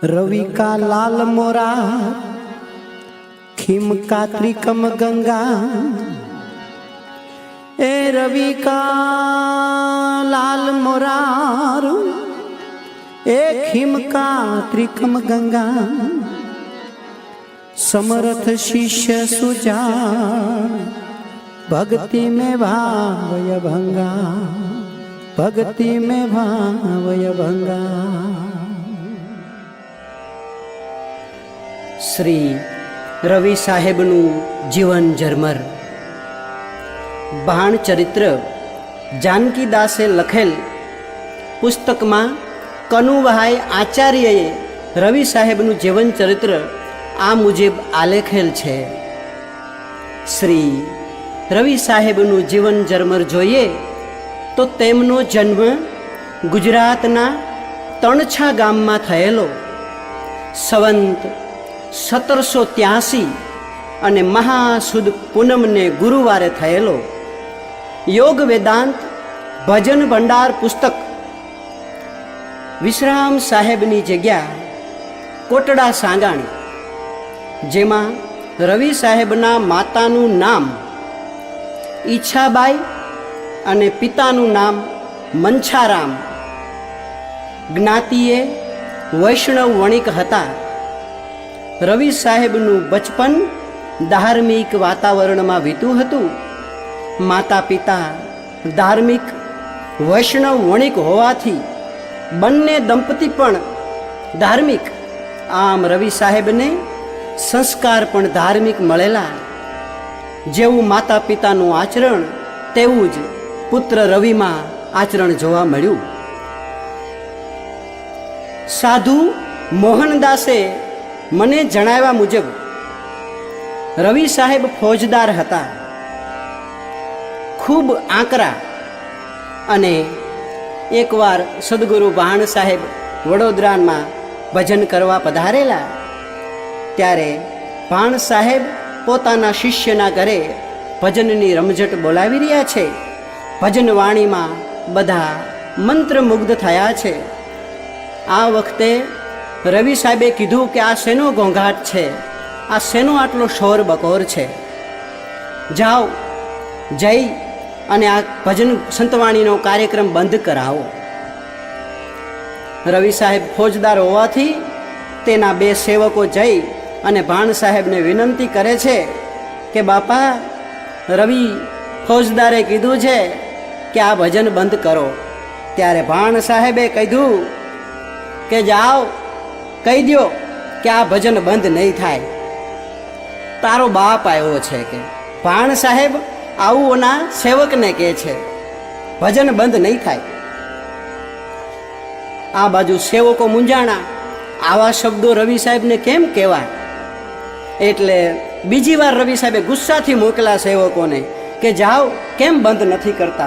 रवि का लाल मोरा खिम का त्रिकम गंगा। ए रवि का लाल मोरार ए खिम का त्रिकम गंगा। समर्थ शिष्य सुजा भक्ति में भावय भंगा। भक्ति में भावय भंगा। श्री रवि साहेबनु जीवन झरमर बाण चरित्र जानकीदासे लखेल पुस्तक में कनुभाई आचार्यए रवि साहेबनु जीवन चरित्र आ मुजब आलेखेल छे। श्री रवि साहेबनु जीवन झरमर जोईए तो तेमनो जन्म गुजरातना तणछा गाम में थयेलो। संवंत 1783 અને महासुद पूनम ने गुरुवारे थयेलो। योग वेदांत भजन भंडार पुस्तक विश्राम साहेबनी जग्या कोटड़ा सांगाणी, जेमा रवि साहेबना मातानु नाम ईच्छाबाई अने पितानु नाम मंछाराम, ज्ञातिए वैष्णव वणिक हता। रवि साहेबनु बचपन धार्मिक वातावरण में वीतू हतु। माता पिता धार्मिक वैष्णव वणिक होवाथी बन्ने दंपती पण धार्मिक। आम रवि साहेब ने संस्कार पण धार्मिक मळेला। जेवू माता पितानु आचरण तेवू ज पुत्र रवि में आचरण जोवा मळ्यु। साधु मोहनदासे मने जणाव्या मुजब रवि साहेब फौजदार हता। खूब आंकरा। अने एक वार सदगुरु बाण साहेब वडोदरा में भजन करवा पधारेला, त्यारे बाण साहेब पोताना शिष्यना घरे भजननी रमझट बोलावी रह्या छे। भजन वाणी में बधा मंत्रमुग्ध थया छे। आ वखते रवि साहेबे कीधुं के आ सेनो घोंघाट छे, आ सेनो आटलो शोर बकोर छे। जाओ जई अने आ भजन संतवाणीनो कार्यक्रम बंद करावो। रवि साहेब फौजदार होवाथी तेना बे सेवको जई अने भाण साहेब ने विनंती करे छे के बापा रवि फौजदारे कीधुं छे के आ भजन बंद करो। त्यारे भाण साहेबे कीधुं के जाओ कही दियो कि आ भजन बंद नहीं थाय। तारो बाप आयो छे के भाण साहेब आवुं ओना सेवक ने कहे छे भजन बंद नहीं थाय। आ बाजू सेवको मुंजाणा आवा शब्दों रवि साहेब ने केम कहेवाय। एटले बीजी वार रवि साहेबे गुस्साथी मोकला सेवकोने के जाओ केम बंद नहीं करता।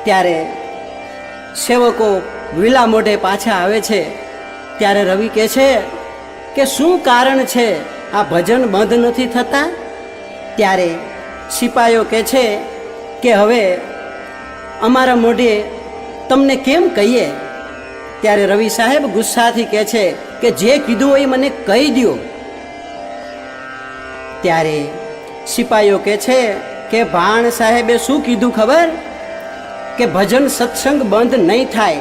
त्यारे सेवको विला मोढे पाछा आवे छे। त्यारे रवि कहे छे के शुं कारण छे आ भजन बंद नहीं थता। त्यारे सिपाहीओ कहे छे के हवे अमारा मोढे तमने केम कहीए। त्यारे रवि साहेब गुस्साथी कहे छे के जे कीधुं होय मने कही दियो। त्यारे सिपाहीओ कहे छे के भाण साहेबे शुं कीधुं खबर के भजन सत्संग बंद नहीं थाय।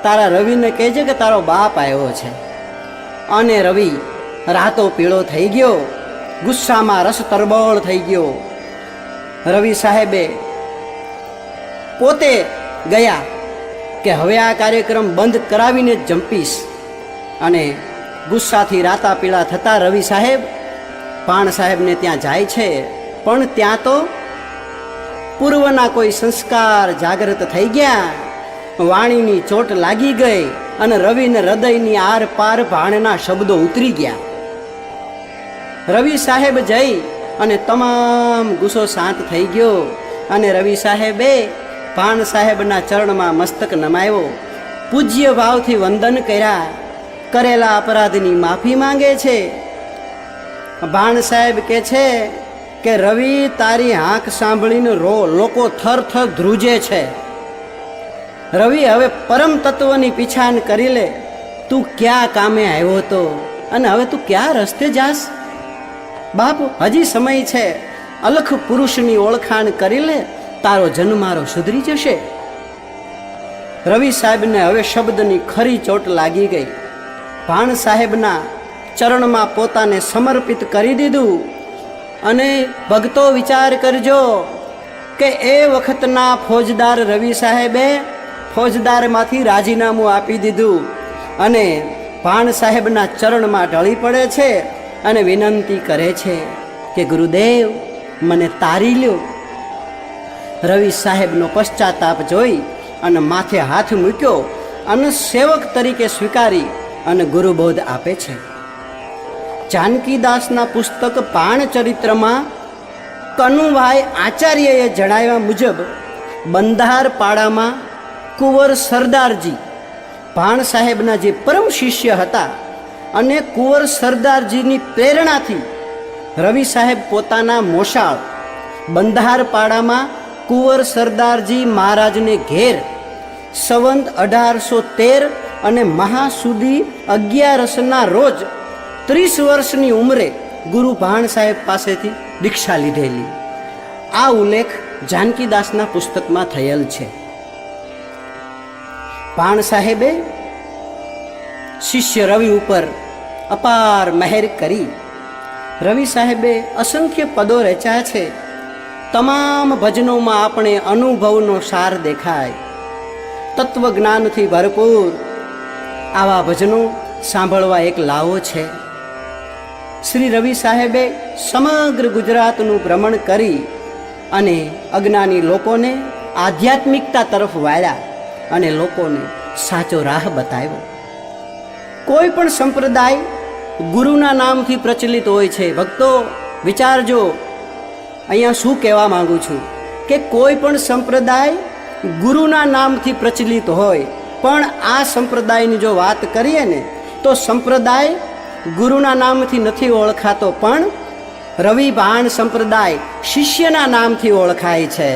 तारा रवि ने कहे के तारो बाप आयो छे। अने रवि रातो पीळो थई गयो, गुस्सा में रस तरबोळ थई गयो। रवि साहेबे पोते गया के हवे आ कार्यक्रम बंद करावीने जंपीश। अने गुस्साथी राता पीळा थता रवि साहेब भाण साहेब ने त्यां जाय छे, पण त्यां तो पूर्वना कोई संस्कार जागृत थई गया। वाणीनी चोट लागी गई अने रविने हृदयनी आर पार भाणना शब्दों उतरी गया। रवि साहेब जई अने तमाम गुस्सो शांत थई गयो। अने रवि साहेबे भाण साहेबना चरणमां मस्तक नमायो, पूज्य भावथी वंदन कर्या, करेला अपराधनी माफी मांगे छे। भाण साहेब कहे छे के रवि तारी हांक सांभळीने लोको थर थर ध्रुजे छे। રવિ હવે પરમ તત્વની પીછાણ કરી લે. તું ક્યાં કામે આવ્યો હતો અને હવે તું ક્યાં રસ્તે જાસ? બાપ, હજી સમય છે. અલખ પુરુષની ઓળખાણ કરી લે, તારો જન્મારો સુધરી જશે. રવિ સાહેબને હવે શબ્દની ખરી ચોટ લાગી ગઈ. ભાણ સાહેબના ચરણમાં પોતાને સમર્પિત કરી દીધું. અને ભક્તો, વિચાર કરજો કે એ વખતના ફોજદાર રવિ સાહેબે ફોજદારમાંથી રાજીનામું આપી દીધું અને ભાણ સાહેબના ચરણમાં ઢળી પડે છે અને વિનંતી કરે છે કે ગુરુદેવ, મને તારી લ્યો. રવિ સાહેબનો પશ્ચાતાપ જોઈ અને માથે હાથ મૂક્યો અને સેવક તરીકે સ્વીકારી અને ગુરુબોધ આપે છે. જાનકીદાસના પુસ્તક પાણચરિત્રમાં કનુભાઈ આચાર્યએ જણાવ્યા મુજબ બંધાર પાડામાં કુંવર સરદારજી ભાણ સાહેબના જે પરમ શિષ્ય હતા અને કુંવર સરદારજીની પ્રેરણાથી રવિ સાહેબ પોતાના મોસાળ બંધાર પાડામાં કુંવર સરદારજી મહારાજને ઘેર સંવંત 1813 અને મહાસુદી 11ના રોજ 30 વર્ષની ઉંમરે ગુરુ ભાણ સાહેબ પાસેથી દીક્ષા લીધેલી. આ ઉલ્લેખ જાનકીદાસના પુસ્તકમાં થયેલ છે. ભાણ સાહેબે શિષ્ય રવિ ઉપર અપાર મહેર કરી. રવિ સાહેબે અસંખ્ય પદો રચ્યા છે. તમામ ભજનોમાં આપણે અનુભવનો સાર દેખાય. તત્વજ્ઞાનથી ભરપૂર આવા ભજનો સાંભળવા એક લાવો છે. શ્રી રવિ સાહેબે સમગ્ર ગુજરાતનું ભ્રમણ કરી અને અજ્ઞાની લોકોને આધ્યાત્મિકતા તરફ વાળ્યા અને લોકોને સાચો રાહ બતાવ્યો. કોઈ પણ સંપ્રદાય ગુરુના નામથી પ્રચલિત હોય છે. ભક્તો, વિચારજો, અહીંયા શું કહેવા માંગુ છું કે કોઈ પણ સંપ્રદાય ગુરુના નામથી પ્રચલિત હોય, પણ આ સંપ્રદાયની જો વાત કરીએ ને તો સંપ્રદાય ગુરુના નામથી નથી ઓળખાતો, પણ રવિ ભાણ સંપ્રદાય શિષ્યના નામથી ઓળખાય છે.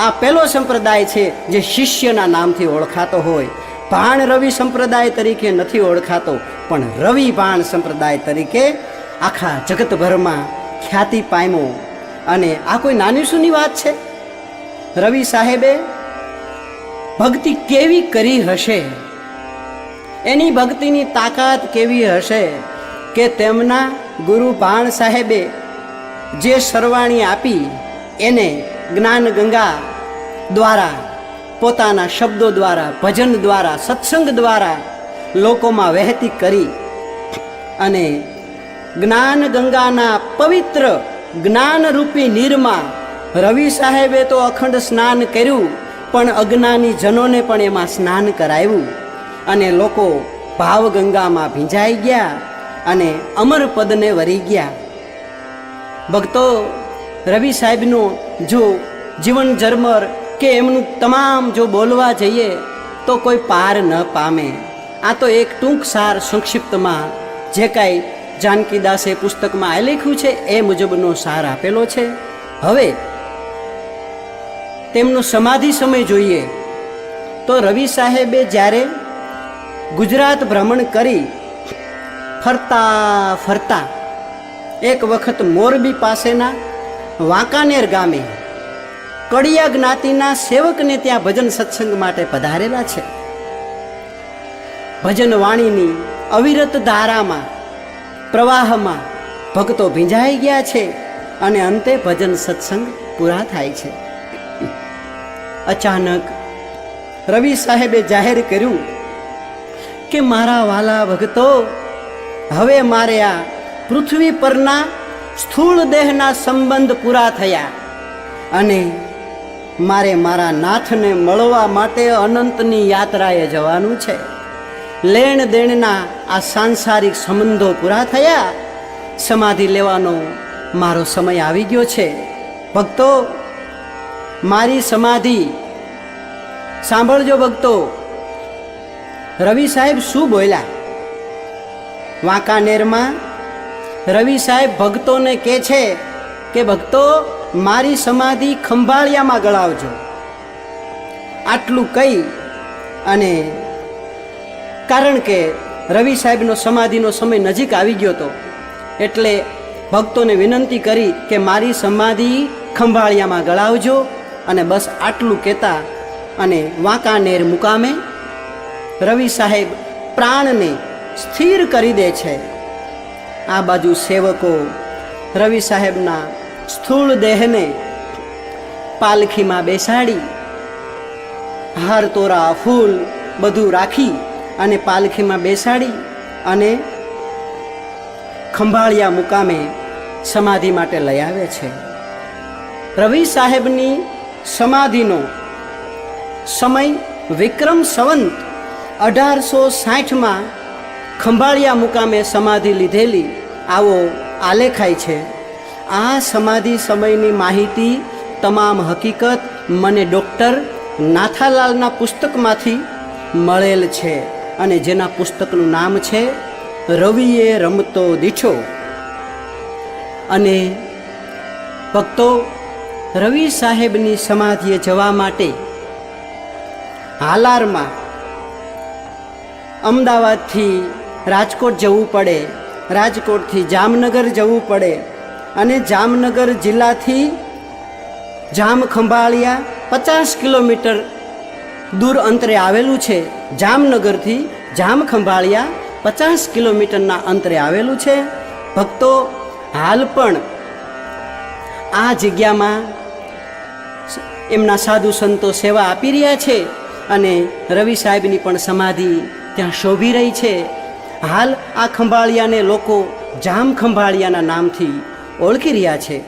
આ પહેલો સંપ્રદાય છે જે શિષ્યના નામથી ઓળખાતો હોય. ભાણ રવિ સંપ્રદાય તરીકે નથી ઓળખાતો, પણ રવિ ભાણ સંપ્રદાય તરીકે આખા જગતભરમાં ખ્યાતિ પામ્યો. અને આ કોઈ નાની સૂની વાત છે? રવિ સાહેબે ભક્તિ કેવી કરી હશે, એની ભક્તિની તાકાત કેવી હશે કે તેમના ગુરુ ભાણ સાહેબે જે સરવાણી આપી એને જ્ઞાન ગંગા દ્વારા, પોતાના શબ્દો દ્વારા, ભજન દ્વારા, સત્સંગ દ્વારા લોકોમાં વહેતી કરી. અને જ્ઞાન ગંગાના પવિત્ર જ્ઞાનરૂપી નીરમાં રવિ સાહેબે તો અખંડ સ્નાન કર્યું, પણ અજ્ઞાની જનોને પણ એમાં સ્નાન કરાવ્યું અને લોકો ભાવ ગંગામાં ભીંજાઈ ગયા અને અમર પદને વરી ગયા. ભક્તો, રવિ સાહેબનું જો જીવન જરમર કે એમનું તમામ જો બોલવા જઈએ તો કોઈ પાર ન પામે. આ તો એક ટૂંક સાર સંક્ષિપ્તમાં જે કાંઈ જાનકીદાસે પુસ્તકમાં આ લખ્યું છે એ મુજબનો સાર આપેલો છે. હવે તેમનો સમાધિ સમય જોઈએ તો રવિ સાહેબે જ્યારે ગુજરાત ભ્રમણ કરી ફરતા ફરતા એક વખત મોરબી પાસેના વાંકાનેર ગામે કડિયા જ્ઞાતિના સેવકને ત્યાં ભજન સત્સંગ માટે પધારેલા છે. ભજન વાણીની અવિરત ધારામાં, પ્રવાહમાં ભક્તો ભીંજાઈ ગયા છે અને અંતે ભજન સત્સંગ પૂરા થાય છે. અચાનક રવિ સાહેબે જાહેર કર્યું કે મારા વાલા ભક્તો, હવે મારે આ પૃથ્વી પરના સ્થૂળ દેહના સંબંધ પૂરા થયા અને મારે મારા નાથને મળવા માટે અનંતની યાત્રાએ જવાનું છે. લેણ દેણના આ સાંસારિક સંબંધો પૂરા થયા, સમાધિ લેવાનો મારો સમય આવી ગયો છે. ભક્તો, મારી સમાધિ સાંભળજો. ભક્તો, રવિ સાહેબ શું બોલ્યા? વાંકાનેરમાં રવિ સાહેબ ભક્તોને કહે છે કે ભક્તો, મારી સમાધિ ખંભાળિયામાં ગળાવજો. આટલું કહી અને કારણ કે રવિ સાહેબનો સમાધિનો સમય નજીક આવી ગયો હતો એટલે ભક્તોને વિનંતી કરી કે મારી સમાધિ ખંભાળિયામાં ગળાવજો, અને બસ આટલું કહેતા અને વાંકાનેર મુકામે રવિ સાહેબ પ્રાણને સ્થિર કરી દે છે. આ બાજુ સેવકો રવિ સાહેબના સ્થૂળ દેહને પાલખીમાં બેસાડી હાર તોરા ફૂલ બધું રાખી અને પાલખીમાં બેસાડી અને ખંભાળિયા મુકામે સમાધિ માટે લઈ આવે છે. રવિ સાહેબની સમાધિનો સમય વિક્રમ સંવત 1860માં ખંભાળિયા મુકામે સમાધિ લીધેલી આવો આલેખાય છે. આ સમાધિ સમયની માહિતી તમામ હકીકત મને ડૉક્ટર નાથાલાલના પુસ્તકમાંથી મળેલ છે, અને જેના પુસ્તકનું નામ છે રવિએ રમતો દીઠો. અને ભક્તો, રવિ સાહેબની સમાધિએ જવા માટે હાલારમાં અમદાવાદથી રાજકોટ જવું પડે, રાજકોટથી જામનગર જવું પડે, અને જામનગર જિલ્લાથી જામ ખંભાળિયા 50 કિલોમીટર દૂર અંતરે આવેલું છે. જામનગરથી જામ ખંભાળિયા 50 કિલોમીટરના અંતરે આવેલું છે. ભક્તો હાલ પણ આ જગ્યામાં એમના સાધુ સંતો સેવા આપી રહ્યા છે, અને રવિ સાહેબની પણ સમાધિ ત્યાં શોભી રહી છે. હાલ આ ખંભાળિયાને લોકો જામ ખંભાળિયાના નામથી ઓળખી રહ્યા છે.